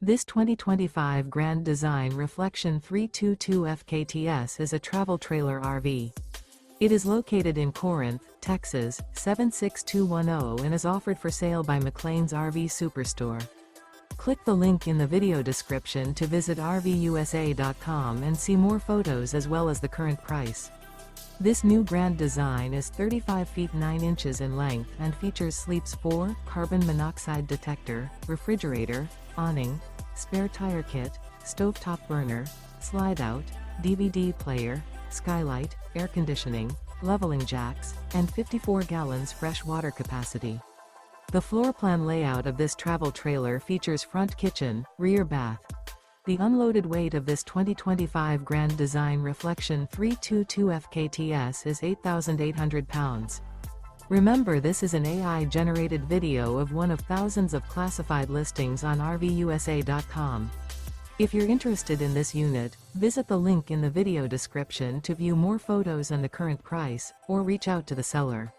This 2025 Grand Design Reflection 322 FKTS is a travel trailer RV. It is located in Corinth, Texas, 76210 and is offered for sale by McClain's RV Superstore. Click the link in the video description to visit RVUSA.com and see more photos as well as the current price. This new Grand Design is 35 feet 9 inches in length and features sleeps 4, carbon monoxide detector, refrigerator, awning, spare tire kit, stovetop burner, slide-out, DVD player, skylight, air conditioning, leveling jacks, and 54 gallons fresh water capacity. The floor plan layout of this travel trailer features front kitchen, rear bath. The unloaded weight of this 2025 Grand Design Reflection 322 FKTS is 8,800 pounds. Remember, this is an AI-generated video of one of thousands of classified listings on RVUSA.com. If you're interested in this unit, visit the link in the video description to view more photos and the current price, or reach out to the seller.